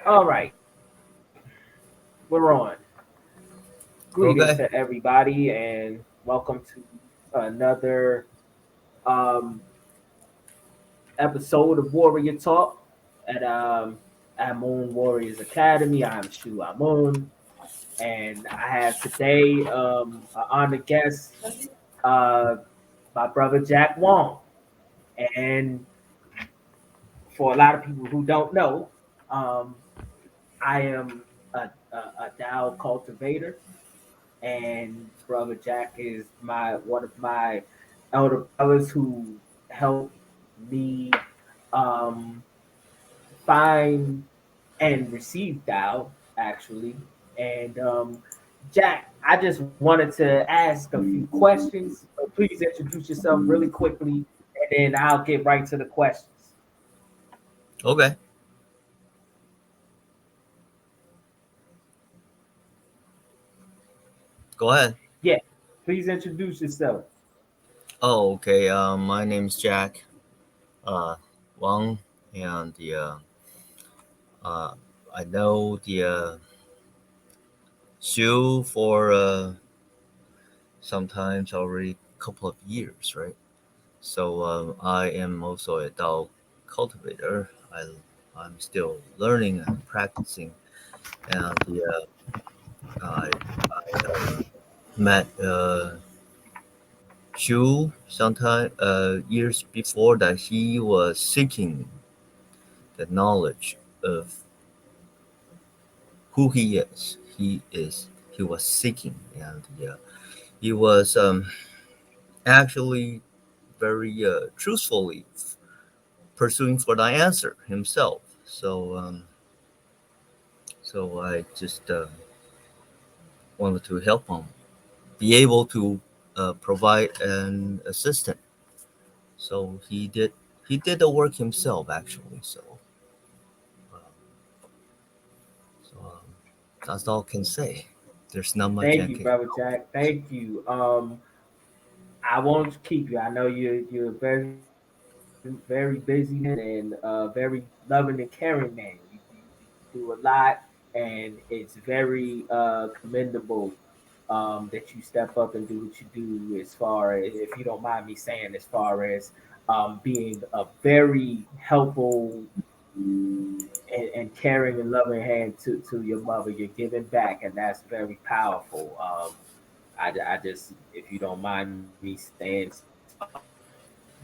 All right, we're on. Greetings Okay. to everybody, and welcome to another um, episode of Warrior Talk at Moon Warriors Academy. I'm Shu Amun, and I have today an honored guest, uh, my brother Jack Wang. And for a lot of people who don't know, um, I am a Tao cultivator, and brother Jack is my one of my elder brothers who helped me um, find and receive Tao actually. And Jack, I just wanted to ask a few questions. So please introduce yourself really quickly, and then I'll get right to the questions. Okay. Go ahead. Yeah, please introduce yourself. Oh, okay. My name's Jack uh, Wang, and uh, I know the Shu for sometimes already a couple of years, right? So I am also a dog cultivator. I'm still learning and practicing, and I met Shu sometime years before that he was seeking the knowledge of who he is. He was seeking, and he was actually very truthfully pursuing for the answer himself. So I just wanted to help him be able to provide an assistant. So he did the work himself actually. Um, so that's all I can say. There's not much Thank I you, can. brother Jack. Thank you. I won't keep you. I know you're a very busy man and very loving and caring man. You do a lot, and it's very commendable that you step up and do what you do. As far as, if you don't mind me saying, as far as being a very helpful and caring and loving hand to your mother, you're giving back, and that's very powerful. I just, if you don't mind me saying so.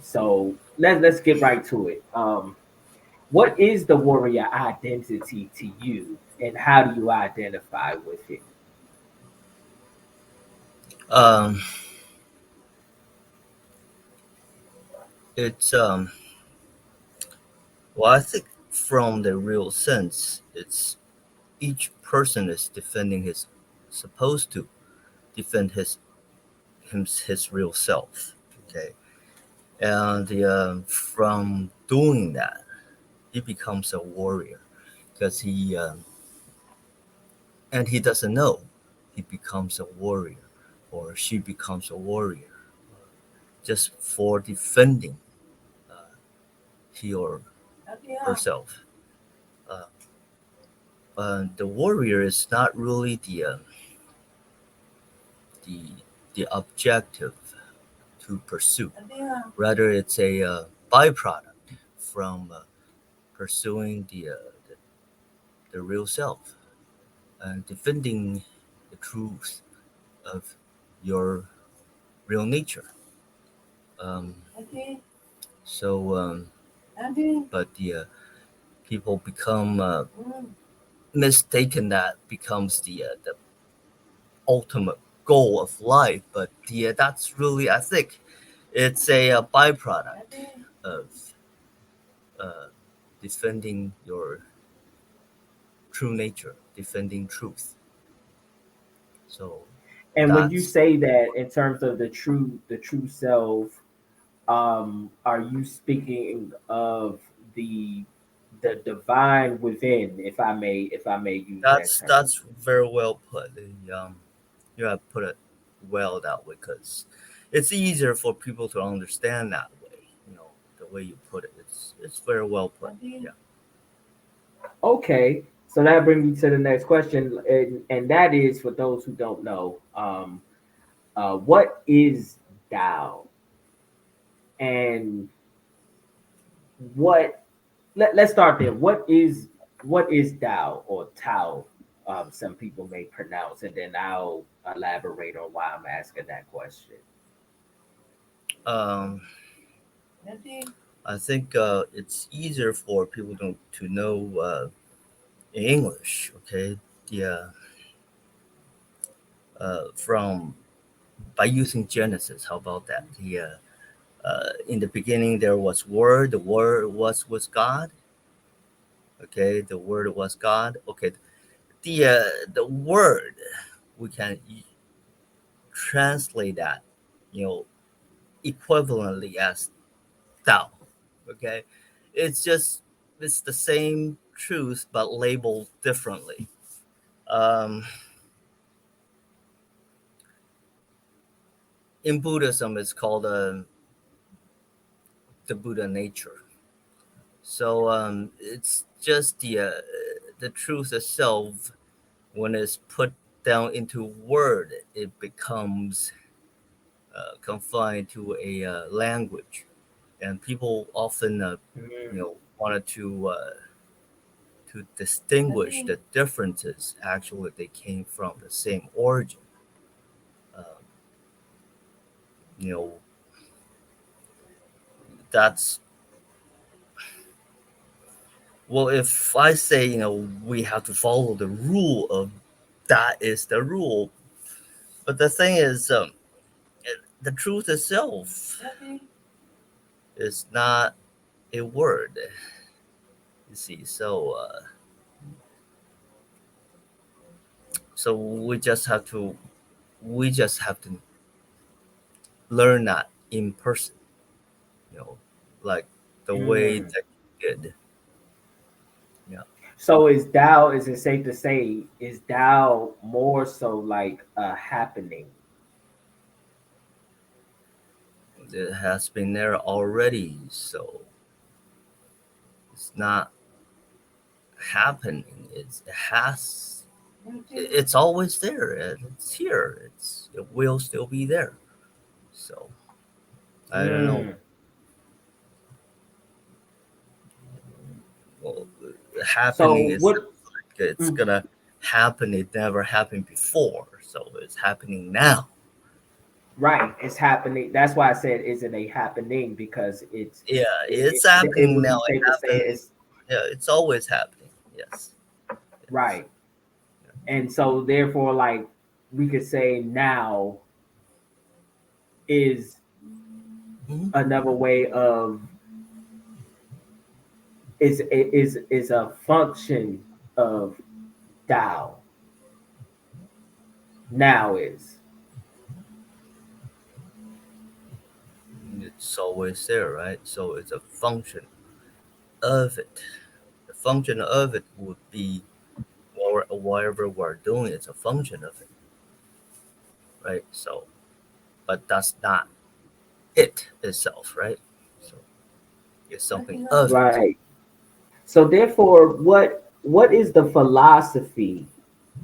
So let's get right to it. What is the warrior identity to you, and how do you identify with it? Um, it's well, I think from the real sense, it's each person is defending his supposed to defend his real self. Okay, and from doing that, he becomes a warrior because he doesn't know he becomes a warrior or she becomes a warrior just for defending uh, he or herself. Uh, the warrior is not really the the objective to pursue. Rather, it's a byproduct from pursuing the real self and defending the truth of your real nature. Um, so, but the people become mistaken that becomes the ultimate goal of life. But that's really, I think, it's a byproduct of uh, defending your true nature, defending truth. So And when you that's say that in terms of the true self, are you speaking of the the divine within, if I may use that that's term? that's very well put. You have put it well that way because it's easier for people to understand that way. You know the way you put it. It's very well put. Yeah. Okay. So that brings me to the next question, and that is for those who don't know, what is Tao, and what? Let's start there. What is Tao or Tao? Some people may pronounce, and then I'll elaborate on why I'm asking that question. Um, I think it's easier for people to know in English. Okay, the from by using Genesis. How about that? In the beginning there was Word. The Word was with God. Okay, the Word was God. Okay, the Word we can translate that, you know, equivalently as Tao. Okay, it's just it's the same truth but labeled differently. Um, in Buddhism, it's called the Buddha nature. So it's just the truth itself. When it's put down into word, it becomes confined to a language, and people often, wanted to distinguish the differences. Actually, they came from the same origin. Um, you know, that's well. If I say, we have to follow the rule of that is the rule, but the thing is, the truth itself is not a word. You see, so we just have to learn that in person. You know, like the way Mm. that you did. Yeah, So is Tao? Is it safe to say is Tao more so like a happening? it has been there already, so it's not happening. It has. It's always there. It's here. It will still be there. So I don't know. Mm. Well, So happening is what? like it's Mm. gonna happen. It never happened before, so it's happening now. Right, it's happening. That's why I said, is it a happening? Because Yeah, it, it's it happening would now. be It safe to say happened. it's Yeah, it's always happening. Yes, yes. right. And so therefore, like we could say now is Mhm. another way of is a function of Tao. Now is It's always there, right? So it's a function of it. The function of it would be whatever we're doing. It's a function of it, right? So, but that's not it itself, right? So it's something of it. right. So therefore, what is the philosophy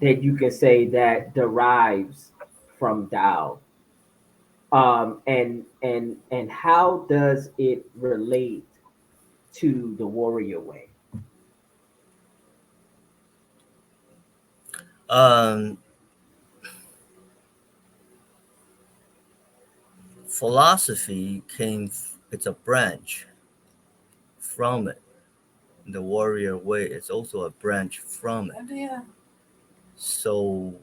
that you can say that derives from Tao? And how does it relate to the warrior way? Um, Philosophy it's a branch from it. The warrior way is also a branch from it. So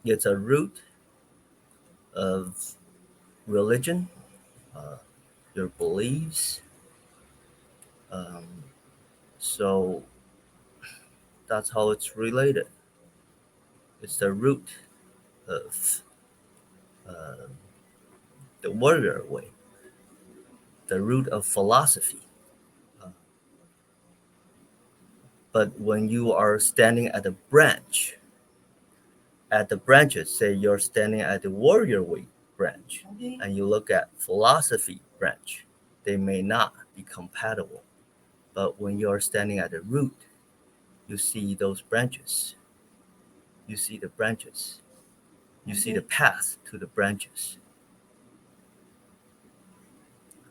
it's a root of religion, uh, your beliefs. Um, so that's how it's related. It's the root of uh, the warrior way, the root of philosophy. Uh, but when you are standing at the branches, say you're standing at the warrior way branch, and you look at philosophy branch, they may not be compatible. But when you're standing at the root, you see those branches. You see the branches. You see the path to the branches.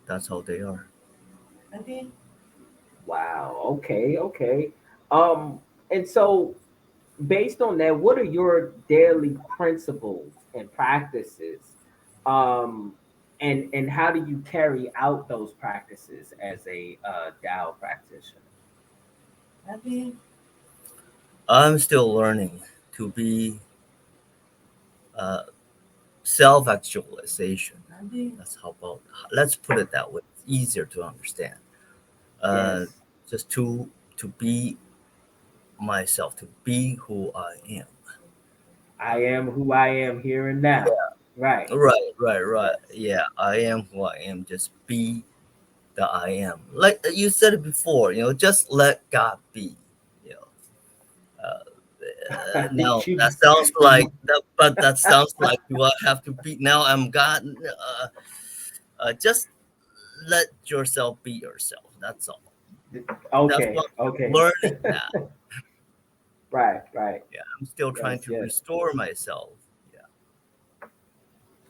That's how they are. Wow. Okay. Okay. And so based on that, what are your daily principles and practices? Um, and how do you carry out those practices as a Tao practitioner? I'm still learning to be uh, self-actualization. That's how about. Let's put it that way. It's easier to understand. Uh, Yes, just to be myself, to be who I am. I am who I am here and now. Right. Right. Yes. Yeah, I am who I am. Just be the I am. Like you said it before, just let God be. You know, now that you, sounds like you, that, but that sounds like do I have to be now? I'm God. Just let yourself be yourself. That's all. That's okay. what I'm Okay. learning now. Right. Right. Yeah, I'm still trying Yes. to Yes. restore myself. Yeah,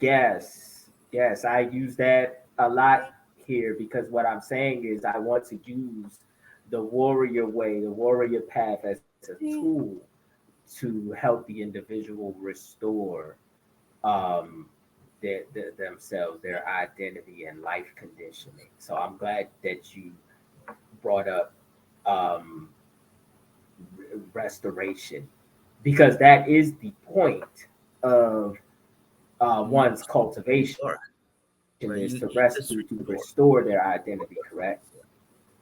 Yes, yes, I use that a lot here because what I'm saying is I want to use the warrior way, the warrior path as a tool to help the individual restore um, themselves, their identity, and life conditioning. So I'm glad that you brought up um, restoration because that is the point of you one's cultivation are is to right. rest You to just restore restore. their identity, correct?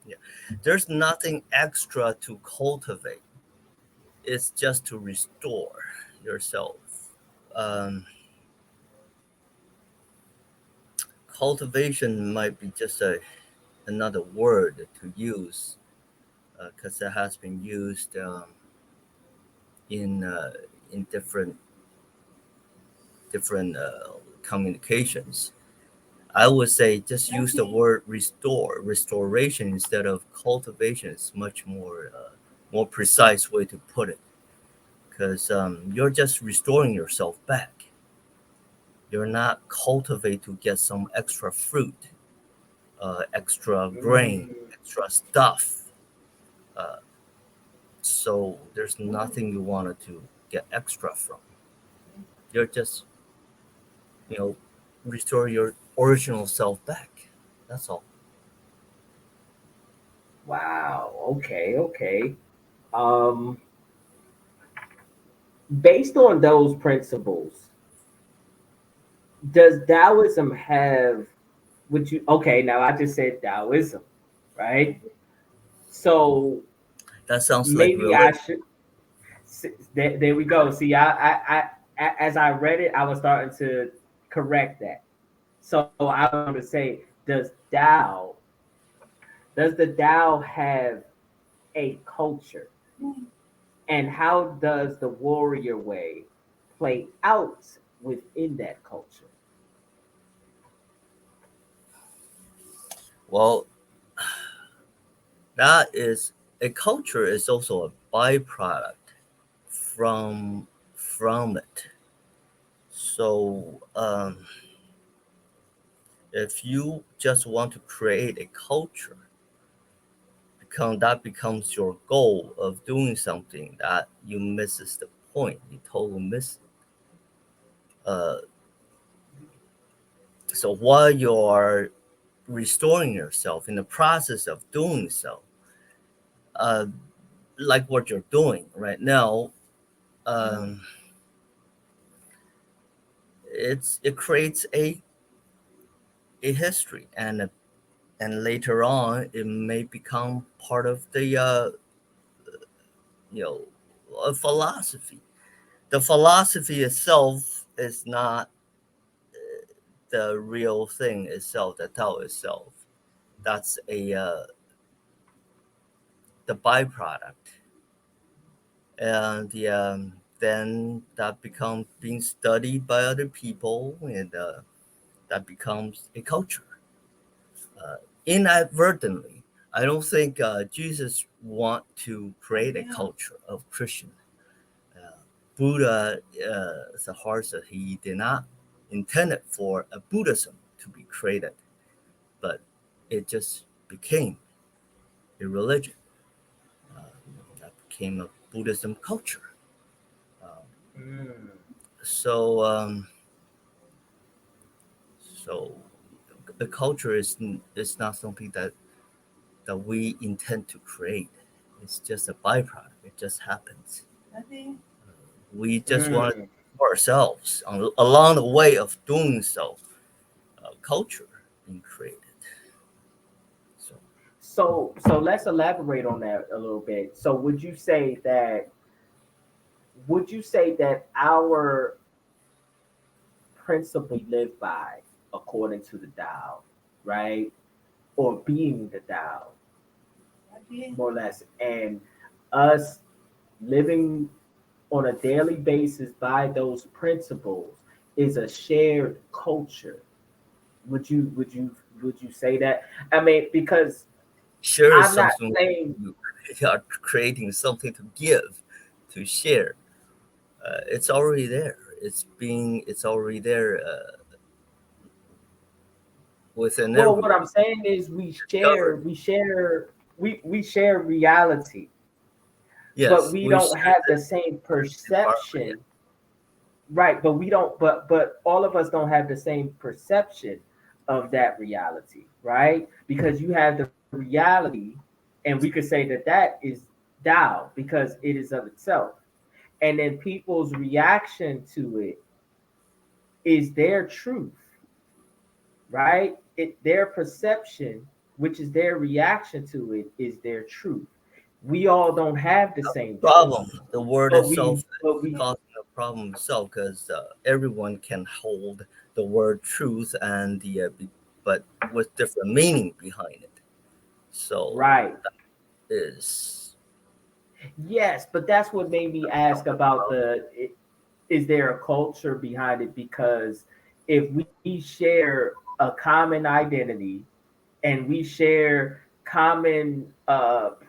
Yeah, there's nothing extra to cultivate. It's just to restore yourself. Um, Cultivation might be just another word to use because it has been used in in different communications. I would say just use the word restore, restoration instead of cultivation. Is much more precise way to put it because you're just restoring yourself back. You're not cultivate to get some extra fruit, extra grain, Mm, extra stuff. Uh, so there's nothing you wanted to get extra from. You're just you know restore your original self back. That's all. wow. Okay. Okay. Um, Based on those principles, does Taoism have? Would you? Okay. Now I just said Taoism, right? So That sounds like maybe I religion. should. There we go. See, as I read it, I was starting to correct that. So I was going to say, does the Tao have a culture? And how does the warrior way play out within that culture? Well, that is a culture is also a byproduct from it. So if you just want to create a culture, that becomes your goal of doing something that you misses the point. You totally miss it. Uh, so while you are restoring yourself in the process of doing so, uh, like what you're doing right now, um, it creates a history and later on it may become part of the you know a philosophy. The philosophy itself is not the real thing itself, the Tao itself. That's a the byproduct, and then that becomes being studied by other people, and that becomes a culture uh, inadvertently. I don't think Jesus want to create a culture of Christian. Uh, Buddha, Saharsa, he did not intend it for a Buddhism to be created, but it just became a religion uh, that became a Buddhism culture. Um, Mm. so, so the culture is not something that we intend to create. It's just a byproduct. It just happens. We just want Mm. for ourselves along the way of doing so. Culture being created. So So let's elaborate on that a little bit. So would you say that our principle live by according to the Tao, right? Or being the Tao, more or less, and us living on a daily basis by those principles is a shared culture. Would you say that? I mean, because share is I'm not something saying you are creating something to give, to share. It's already there. It's already there within well, what everyone. I'm saying is we share Discovered. we share we share reality, but Yes, we we don't share have the this same environment. perception. Right, but we don't but all of us don't have the same perception of that reality, right? Because you have the reality, and we could say that that is Tao because it is of itself. And then people's reaction to it is their truth, right? Their perception, which is their reaction to it, is their truth. We all don't have the same truth, Problem. The word but itself we but is we causing a problem itself because everyone can hold the word truth and but with different meaning behind it. So right. is Yes, but that's what made me ask about is there a culture behind it? Because if we share a common identity and we share common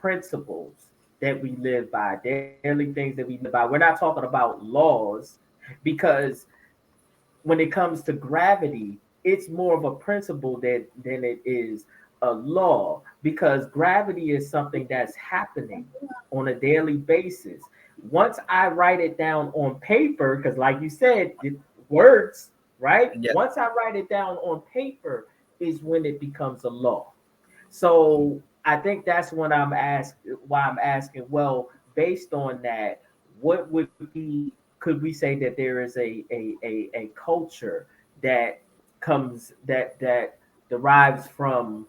principles that we live by, daily things that we live by, we're not talking about laws because when it comes to gravity, it's more of a principle than it is a law because gravity is something that's happening on a daily basis. Once I write it down on paper, because like you said, words, right? yeah. Once I write it down on paper is when it becomes a law. So I think that's when why I'm asking, well, based on that, what would be could we say that there is a culture that that derives from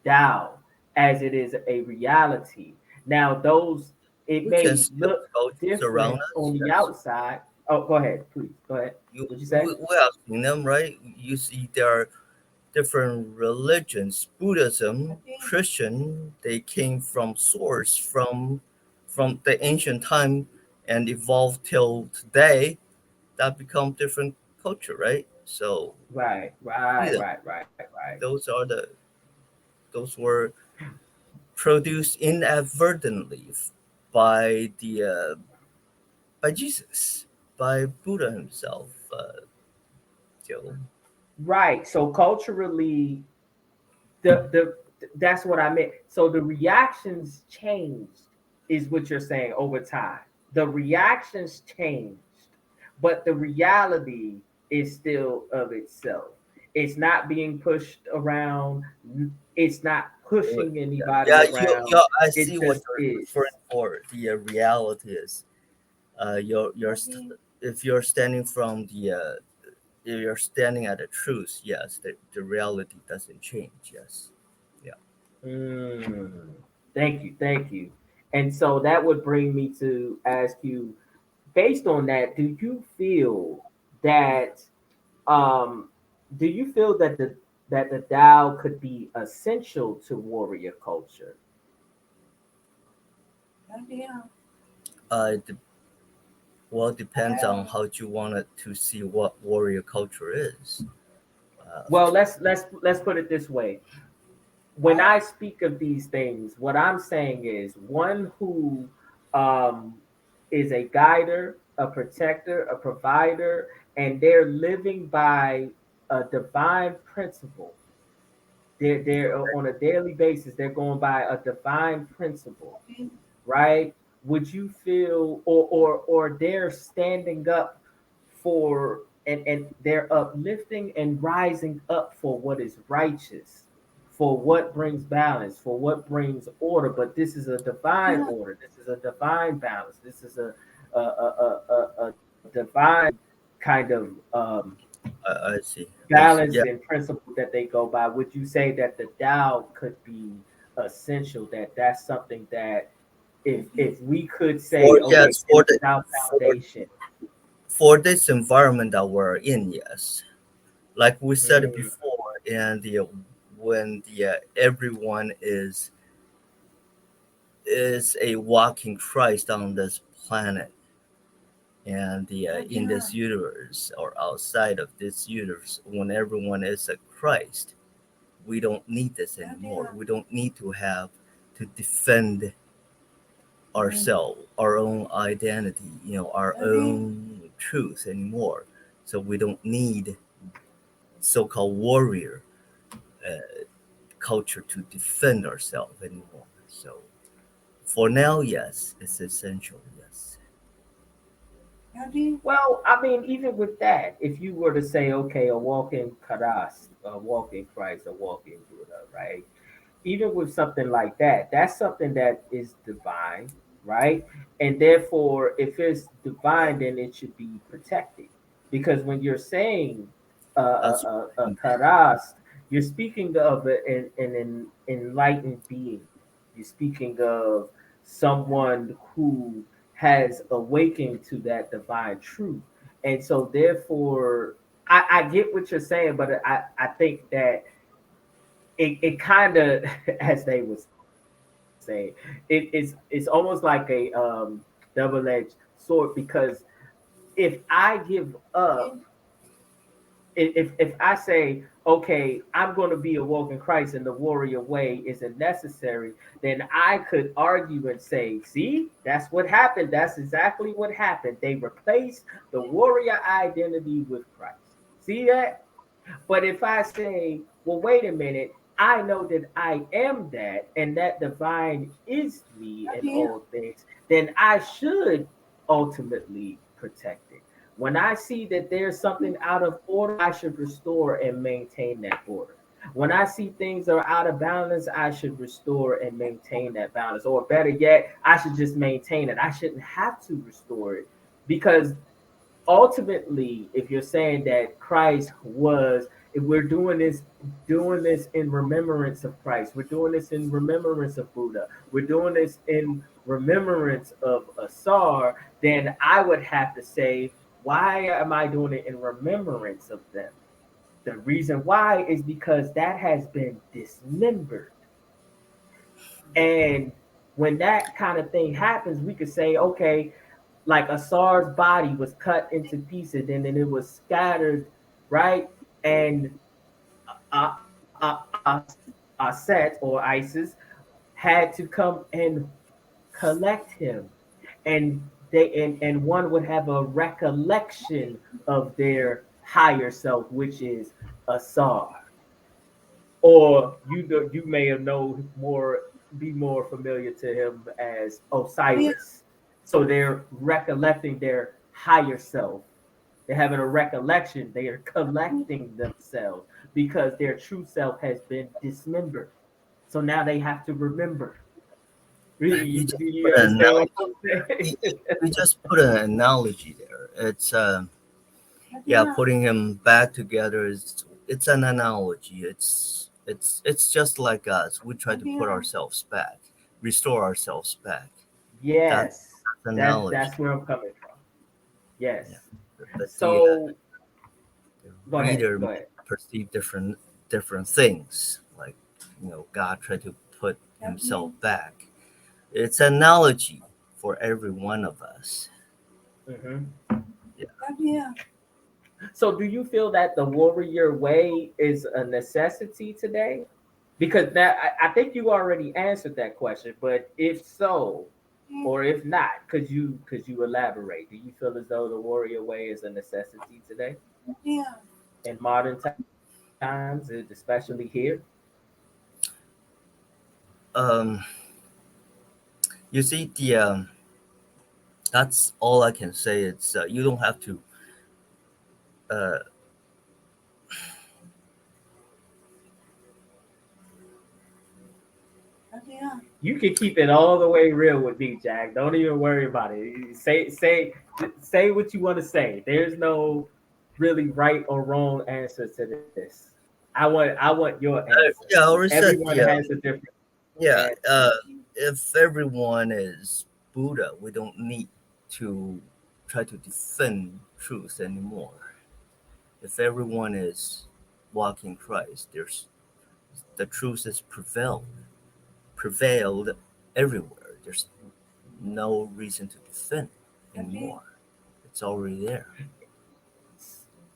Tao as it is a reality. Now those it We can may see the look cultures around different us. on the Yes, outside. Oh, go ahead, please. Go ahead. What'd you say? we have seen them, right? You see, there are different religions. Buddhism, Christian, they came from source from the ancient time and evolved till today. That become different culture, right? So Right, see right, them. right, right, right. Those are those were produced inadvertently by the by Jesus, by Buddha himself. So Right. So culturally, the that's what I meant. So the reactions changed, is what you're saying over time. The reactions changed, but the reality is still of itself. It's not being pushed around. It's not pushing yeah, anybody you around. I It see what just you're is. referring for. The reality is, if you're standing from if you're standing at the truth, yes, the reality doesn't change. Yes, yeah. Mm. Thank you, thank you. And so that would bring me to ask you, based on that, that um do you feel that the Tao could be essential to warrior culture? It well depends on how you want it to see what warrior culture is. Uh, Well, let's put it this way. when I speak of these things, what I'm saying is one who um, is a guider, a protector, a provider, and they're living by a divine principle. They're on a daily basis. They're going by a divine principle, right? Would you feel, or they're standing up for, and they're uplifting and rising up for what is righteous, for what brings balance, for what brings order. But this is a divine order. This is a divine balance. This is a divine kind of I see. balance Yeah. and principle that they go by. Would you say that the Tao could be essential? That that's something that if we could say, For okay, yes, this for is the our for foundation. for this environment that we're in, yes. Like we said it Mm, before, and when everyone is a walking Christ on this planet, and in this universe or outside of this universe, when everyone is a Christ, we don't need this anymore. We don't need to have to defend ourselves, our own identity, our own truth anymore. So we don't need so-called warrior culture to defend ourselves anymore. So for now, yes, it's essential. Yes. well, I mean, even with that, if you were to say, okay, a walking Karas, a walking Christ, a walking Buddha, right? Even with something like that, that's something that is divine, right? And therefore, if it's divine, then it should be protected. Because when you're saying That's karas, you're speaking of an enlightened being. You're speaking of someone who has awakened to that divine truth. And so, therefore, I get what you're saying, but I think that it kind of, as they would say, it's almost like a double-edged sword because if I give up, if I say, okay, I'm going to be a walking Christ and the warrior way isn't necessary, then I could argue and say, see, that's what happened. That's exactly what happened. They replaced the warrior identity with Christ. See that? But if I say, well, wait a minute, I know that I am that, and that divine is me in all things, then I should ultimately protect it. When I see that there's something out of order, I should restore and maintain that order. When I see things are out of balance, I should restore and maintain that balance. Or better yet, I should just maintain it. I shouldn't have to restore it because ultimately, if you're saying that Christ was, if we're doing this in remembrance of Christ, we're doing this in remembrance of Buddha, we're doing this in remembrance of Asar, then I would have to say, why am I doing it in remembrance of them? The reason why is because that has been dismembered. And when that kind of thing happens, we could say, okay, like Asar's body was cut into pieces and then it was scattered, right? And uh, uh, uh, Set or Isis had to come and collect him, and and one would have a recollection of their higher self, which is Asar, or you may have known more, be more familiar to him as Osiris. So they're recollecting their higher self. They're having a recollection. They are collecting themselves because their true self has been dismembered. So now they have to remember. you just Do you put an understand what analogy. I'm saying? You just put an analogy there. It's yeah, putting him back together is it's an analogy. It's just like us. We try to put ourselves back, restore ourselves back. That Yes, that's analogy. that's where I'm coming from. Yeah, Yes. but So the go ahead. reader Go may ahead. perceive different things. Like God tried to put himself back. It's an analogy for every one of us. Hmm. Yeah. So do you feel that the warrior way is a necessity today? Because that I think you already answered that question, but if so, or if not, could you elaborate? Do you feel as though the warrior way is a necessity today in modern times, especially here? Um, you see, the that's all I can say. It's you don't have to. Uh, You can keep it all the way real with me, Jack. Don't even worry about it. Say what you want to say. There's no really right or wrong answer to this. I want your answer. yeah, I already Everyone said the has a different yeah. answer. If everyone is Buddha, we don't need to try to defend truth anymore. If everyone is walking Christ, there's the truth is prevailed everywhere. There's no reason to defend anymore. It's already there.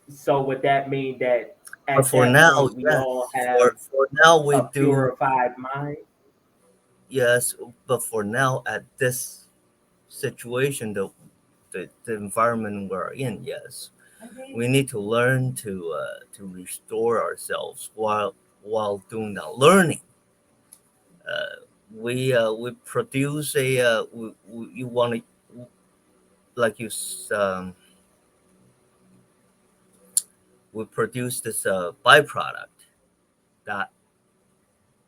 So would that mean that But at for that now, point we yes. all For have for now we a do purified mind? yes. But for now, at this situation, the environment we're in, yes, we need to learn to restore ourselves while doing that learning. We produce a you want to like we produce this byproduct that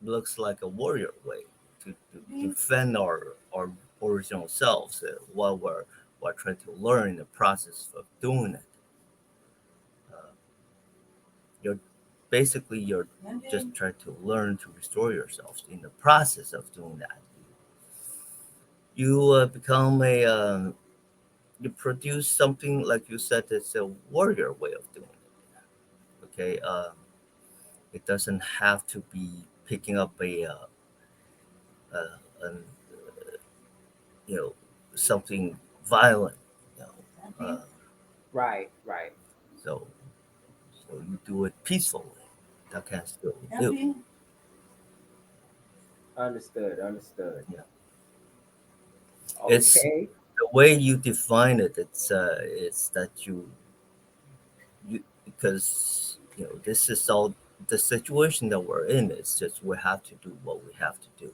looks like a warrior way to defend our original selves while we're trying to learn the process of doing it. Uh, you're you're just trying to learn to restore yourself. In the process of doing that, you become a you produce something like you said. It's a warrior way of doing it. Okay, it doesn't have to be picking up an you know something violent. You know, Right, right. so you do it peacefully. That can still be do. Understood, understood. Yeah, it's Okay. the way you define it. It's that you because this is all the situation that we're in. It's just we have to do what we have to do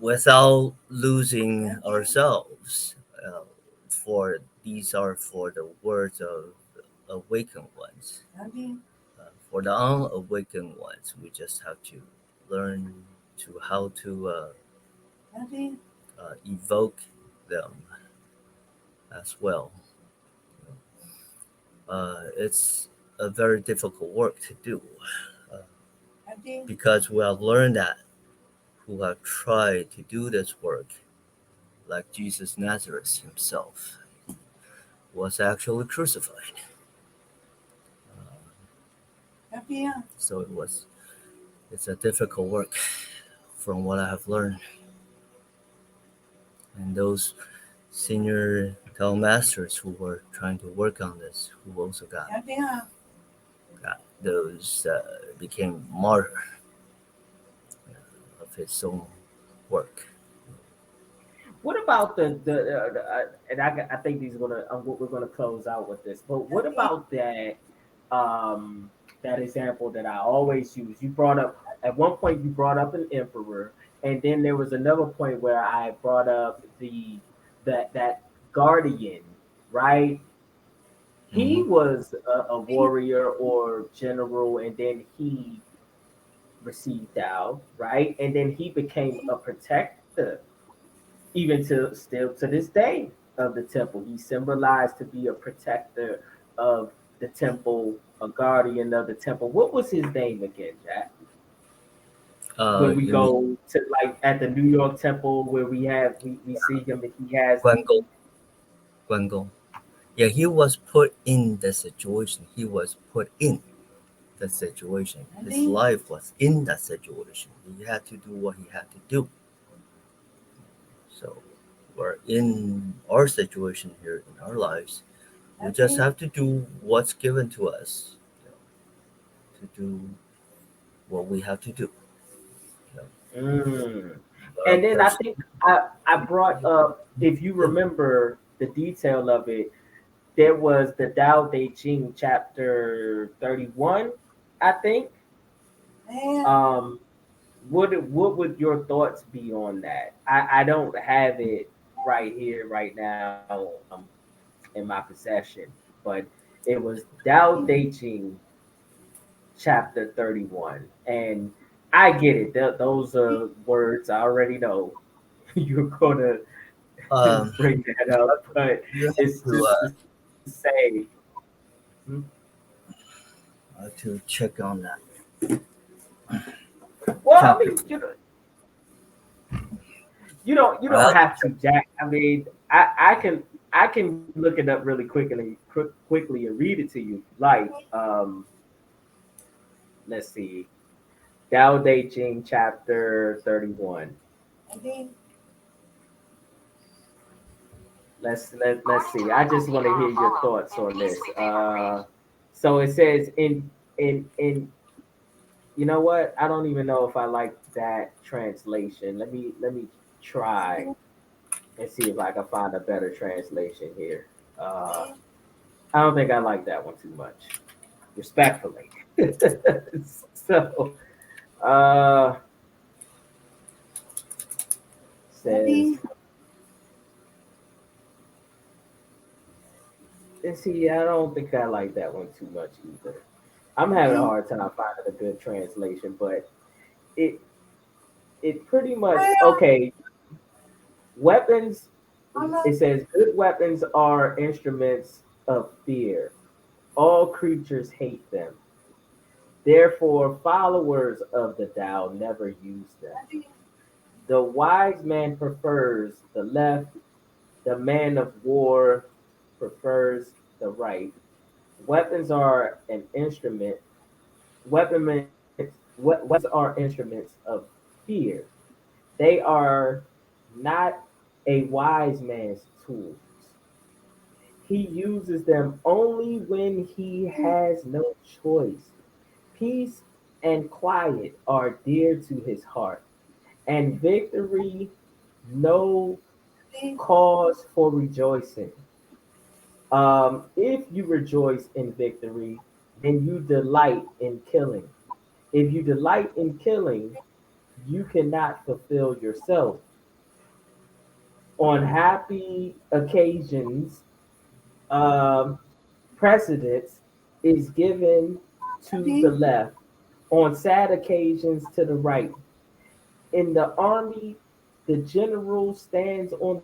without losing ourselves. Uh, for these are for the words of awakened ones. For the unawakened ones, we just have to learn to how to evoke them as well. It's a very difficult work to do uh, because we have learned that who have tried to do this work, like Jesus Nazareth himself, was actually crucified. So it's a difficult work from what I have learned. And those senior Tao masters who were trying to work on this, who also got those became martyr of his own work. What about and I think these are gonna we're gonna close out with this. But what about um that example that I always use? You brought up at one point you brought up an emperor, and then there was another point where I brought up that guardian, right? He Hmm. was a warrior or general, and then he received Tao, right? And then he became a protector even to still to this day of the temple. He symbolized to be a protector of the temple, a guardian of the temple. What was his name again, Jack? When we You mean go to like at the New York temple where we see him and he has Guangong? Guangong. Yeah, he was put in the situation. He was put in the situation. His life was in that situation. He had to do what he had to do. So we're in our situation here in our lives. We just have to do what's given to us, to do what we have to do. You Mm. know, And then I think I brought up, if you yeah. remember the detail of it, there was the Tao Te Ching chapter 31, I think. Um, what would your thoughts be on that? I don't have it right here right now in my possession, but it was Tao Te Ching chapter 31. And I get it. Those are words I already know you're gonna Um, bring that up, but you it's have just to say, hmm, to check on that well, I chapter. mean, you don't I'll have to, check. Jack. I mean, I can look it up really quickly and read it to you if you like. Let's see, Tao Te Ching chapter 31. Let's see. I just want to hear your thoughts on this. So it says in you know what? I don't even know if I like that translation. Let me try and see if I can find a better translation here. Uh, I don't think I like that one too much, respectfully. So uh, says, and see, I don't think I like that one too much either. I'm having a hard time finding a good translation, but it it pretty much okay. Weapons. It says good weapons are instruments of fear. All creatures hate them. Therefore, followers of the Tao never use them. The wise man prefers the left. The man of war prefers the right. Weapons are an instrument. Weapons are instruments of fear. They are not a wise man's tools. He uses them only when he has no choice. Peace and quiet are dear to his heart, and victory no cause for rejoicing. If you rejoice in victory, then you delight in killing. If you delight in killing, you cannot fulfill yourself. On happy occasions, precedence is given to the left, on sad occasions to the right. In the army, the general stands on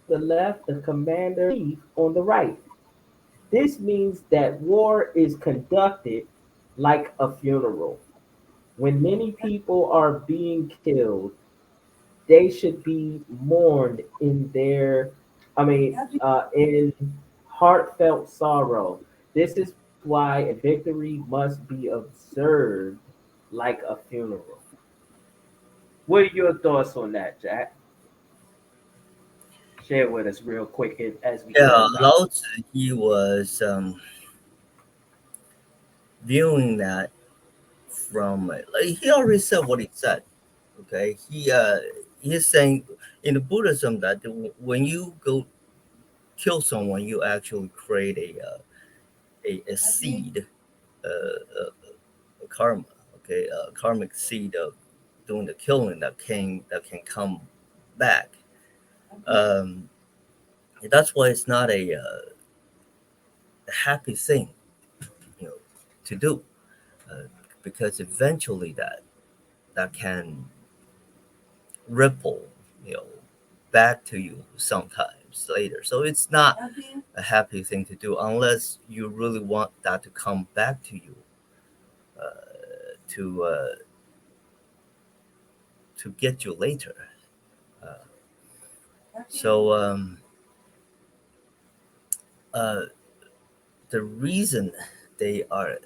the left, the commander in chief on the right. This means that war is conducted like a funeral. When many people are being killed, they should be mourned in heartfelt sorrow. This is why a victory must be observed like a funeral. What are your thoughts on that, Jack? Share with us real quick as we Yeah, close out. Lao Tzu, he was viewing that from like he already said what he said. Okay, he's saying in the Buddhism that when you go kill someone, you actually create a seed, a karma. Okay, a karmic seed of doing the killing that can come back. Um, that's why it's not a happy thing, you know, to do, uh, because eventually that can ripple, you know, back to you sometimes later. So it's not a happy thing to do unless you really want that to come back to you, to to get you later. Uh, so uh, the reason they are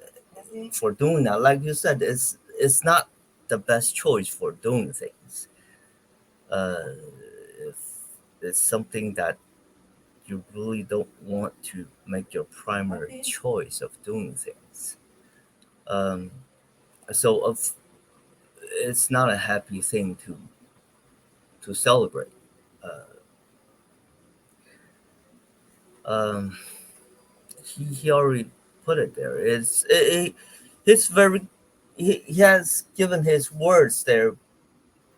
for doing that, like you said, is it's not the best choice for doing things. Uh, if it's something that you really don't want to make your primary choice of doing things. Um, So of it's not a happy thing to celebrate. Uh, um, he already put it there. It's very he has given his words there,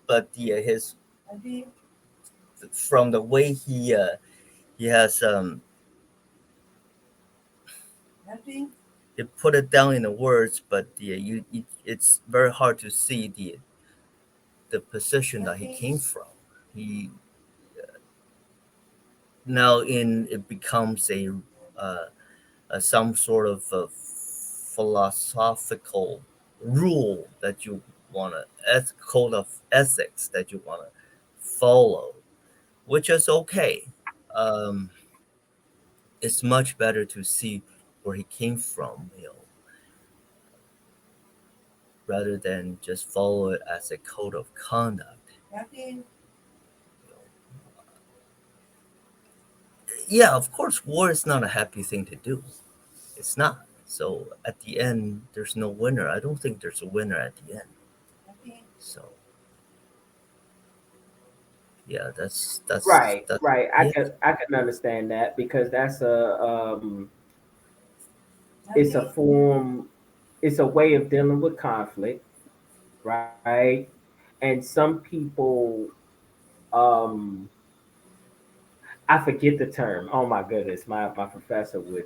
but his from the way he has he put it down in the words, but it's very hard to see the position that he came from. He now in it becomes uh, some sort of a philosophical rule that you want to code of ethics that you want to follow, which is okay. Um, it's much better to see where he came from, rather than just follow it as a code of conduct. Yeah, of course, war is not a happy thing to do. It's not. So at the end, there's no winner. I don't think there's a winner at the end. So yeah, Right, that's right. yeah. I can understand that because that's it's a form, it's a way of dealing with conflict, right? And some people, um, I forget the term. Oh my goodness, my professor would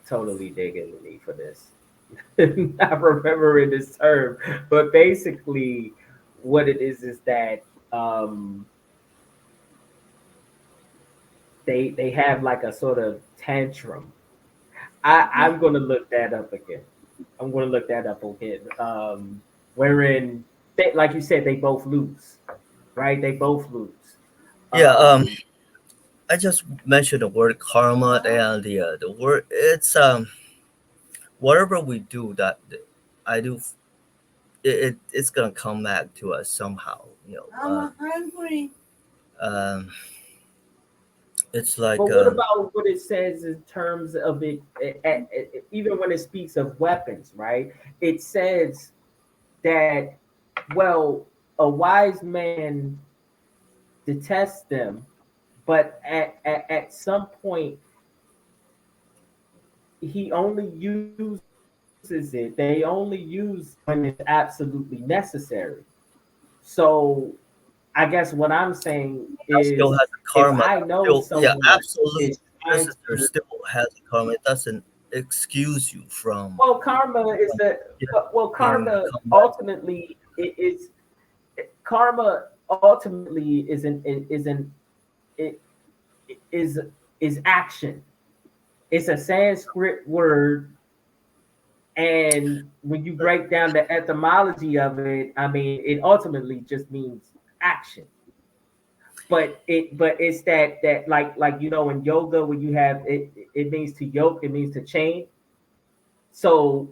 totally dig into me for this. Not remembering this term, but basically, what it is that um, they have like a sort of tantrum. I'm gonna look that up again. I'm gonna look that up again. Wherein they, like you said, they both lose, right? They both lose. Yeah, Um, I just mentioned the word karma and the word it's whatever we do that I do it's gonna come back to us somehow. Um, it's but like what about what it says in terms of it, even when it speaks of weapons, right? It says that, well, a wise man detests them, but at some point he only uses it. They only use when it's absolutely necessary. So I guess what I'm saying that is, still has a if karma. I That know still yeah, someone absolute is trying visitor to, still has a karma. It doesn't excuse you from well, karma is from the, get- well, getting the karma comeback. ultimately it is, karma ultimately it is is action. It's a Sanskrit word, and when you break down the etymology of it, I mean, it ultimately just means action. But it's that like in yoga when you have it, it means to yoke, it means to chain. So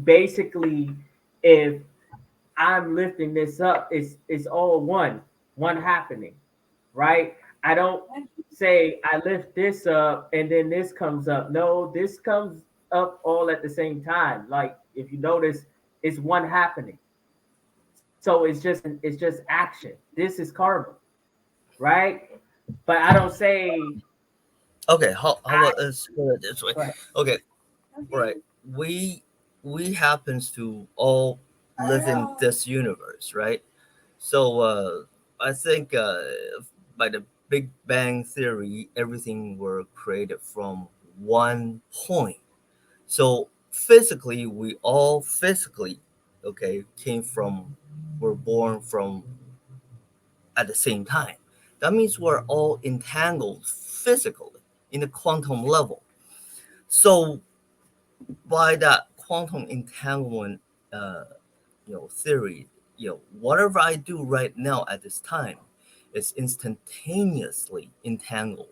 basically, if I'm lifting this up, it's all one happening, right? I don't say I lift this up and then this comes up. No, this comes up all at the same time. Like if you notice, it's one happening. So it's just action. This is karma, right? But I don't say Okay, how I about let's put it this way. right. Okay, right. We we happens to all live in this universe, right? So I think by the Big Bang theory, everything were created from one point. So physically, we all physically, okay, came from, were born from at the same time. That means we're all entangled physically in the quantum level. So by that quantum entanglement, uh, theory, whatever I do right now at this time is instantaneously entangled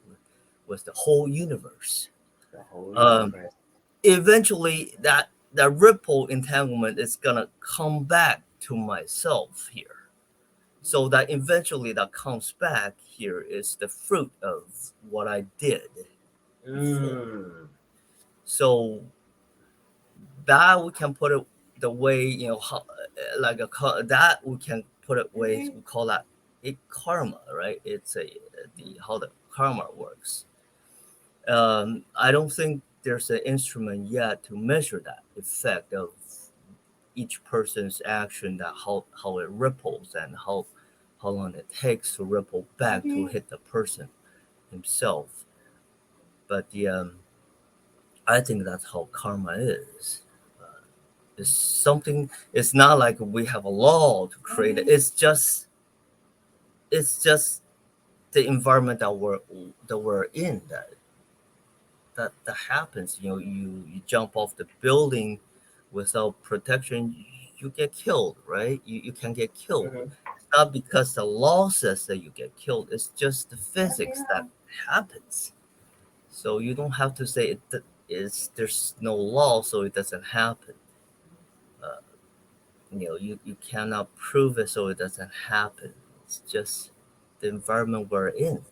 with the whole universe. The whole Um, universe. eventually, that ripple entanglement is gonna come back to myself here. So that eventually that comes back here is the fruit of what I did before. Mm. So that we can put it the way, how, like that we can put it ways, we call that it karma, right? It's a the how the karma works. I don't think there's an instrument yet to measure that effect of each person's action, that how it ripples, and how long it takes to ripple back to hit the person himself. But I think that's how karma is. It's something. It's not like we have a law to create it. It's just the environment that we're in, that happens. You jump off the building without protection, you get killed, right? You can get killed. Mhm. It's not because the law says that you get killed. It's just the physics that happens. So you don't have to say there's no law, so it doesn't happen. Uh, you cannot prove it, so it doesn't happen. It's just the environment we're in.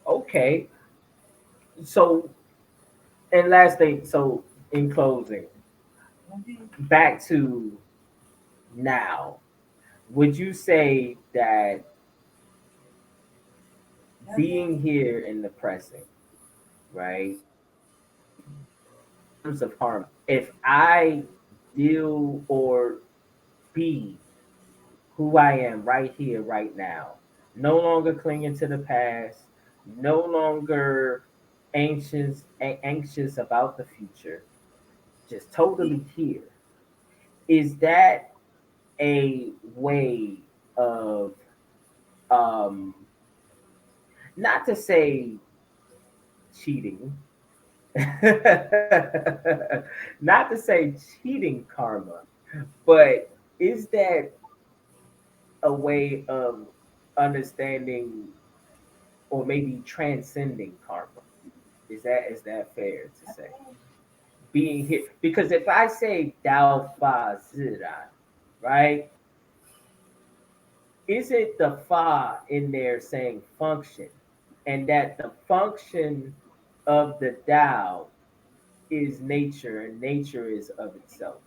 Okay. So, and last thing. So, in closing, back to now, would you say that being here in the present, right? In terms of harm, if I deal or be who I am right here, right now, no longer clinging to the past, no longer anxious about the future, just totally here. Is that a way of um not to say cheating, not to say cheating karma, but is that a way of understanding or maybe transcending karma? Is that fair to say? Being here, because if I say Dao Fa Ziran, right? Is it the Fa in there saying function, and that the function of the Tao is nature, and nature is of itself?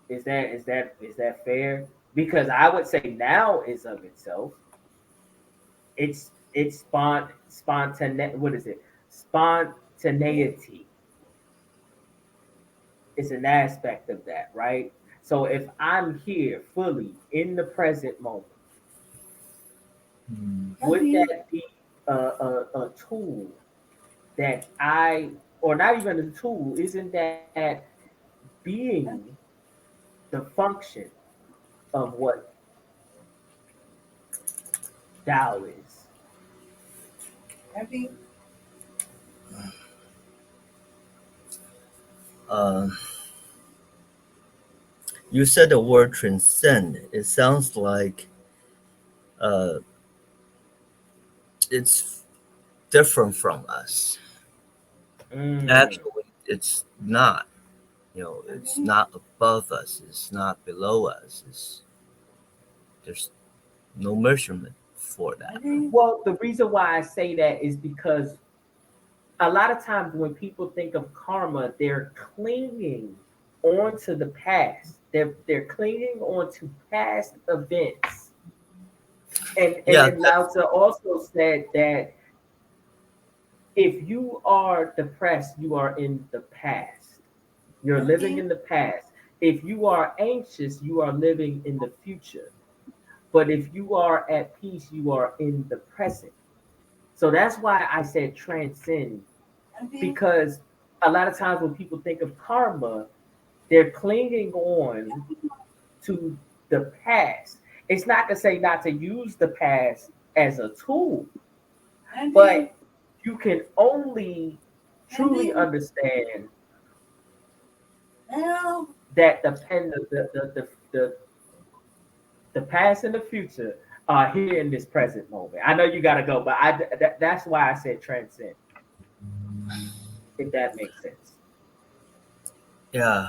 Is that fair? Because I would say now is of itself. It's spontaneity. What is it? Spontaneity is an aspect of that, right? So if I'm here fully in the present moment, Hmm. would that be a tool that or not even a tool, isn't that being the function of what Tao is? Uh, you said the word transcend. It sounds like uh, it's different from us. Mm. Actually, it's not. It's not above us. It's not below us. There's no measurement for that. Well, the reason why I say that is because a lot of times when people think of karma, they're clinging onto the past. They're clinging onto past events. And Yeah. then Lao Tzu also said that if you are depressed, you are in the past. You're living in the past. If you are anxious, you are living in the future. But if you are at peace, you are in the present. So that's why I said transcend, because a lot of times when people think of karma, they're clinging on to the past. It's not to say not to use the past as a tool, but you can only truly understand that the past and the future are here in this present moment. I know you got to go, but that's why I said transcend, if that makes sense. Yeah.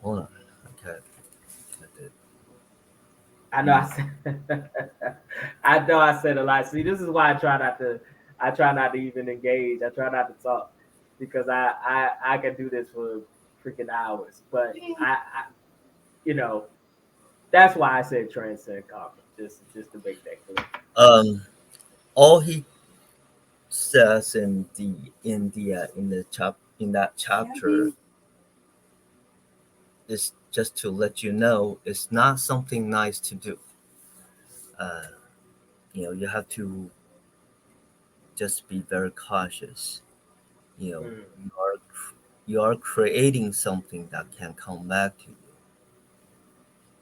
Hold on. Okay. I did. I know Mm. I said I know I said a lot. See, this is why I try not to. I try not to even engage. I try not to talk because I can do this for freaking hours. But I you know, that's why I said transcend karma. Just to make that clear. Um, all he says in the in that chapter is just to let you know it's not something nice to do. Uh, you have to just be very cautious. Mm. You are you are creating something that can come back to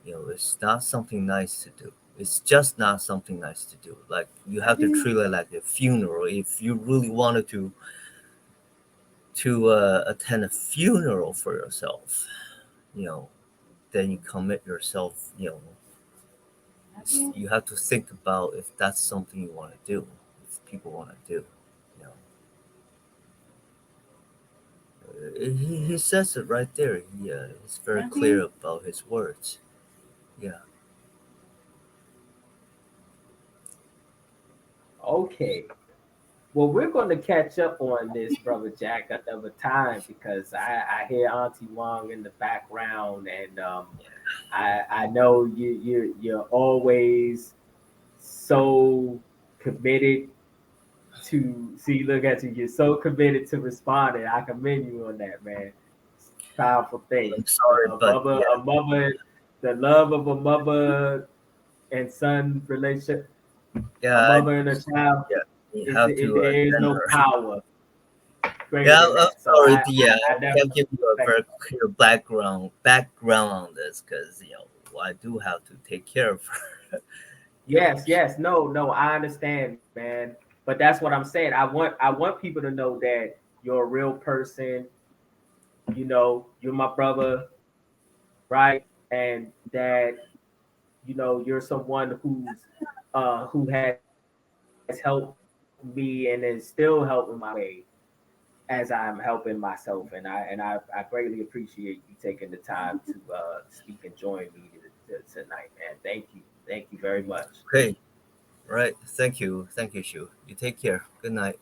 you. It's not something nice to do. It's just not something nice to do. Like you have to treat it like a funeral. If you really wanted to attend a funeral for yourself, you know, then you commit yourself. You have to think about if that's something you want to do. If people want to do, you know, he says it right there. He's very clear about his words. Yeah. Okay. Well, we're going to catch up on this, brother Jack, another time because I hear Auntie Wong in the background, and I know you're always so committed to see. Look at you, you're so committed to responding. I commend you on that, man. It's a powerful thing. I'm sorry, but yeah, A mother, the love of a mother and son relationship, a yeah, mother and a child yeah. You have to there is attend no her. power greater Yeah, than I'm that. So sorry. Yeah, I I can't definitely give you a respect very clear background on this because I do have to take care of her. you know, yes, yes, no, I understand, man. But that's what I'm saying. I want people to know that you're a real person. You know, you're my brother, right? And that you're someone who has helped me and is still helping my way as I'm helping myself. And I greatly appreciate you taking the time to speak and join me tonight, man. Thank you very much. okay, right. Thank you, Shu. You take care. Good night.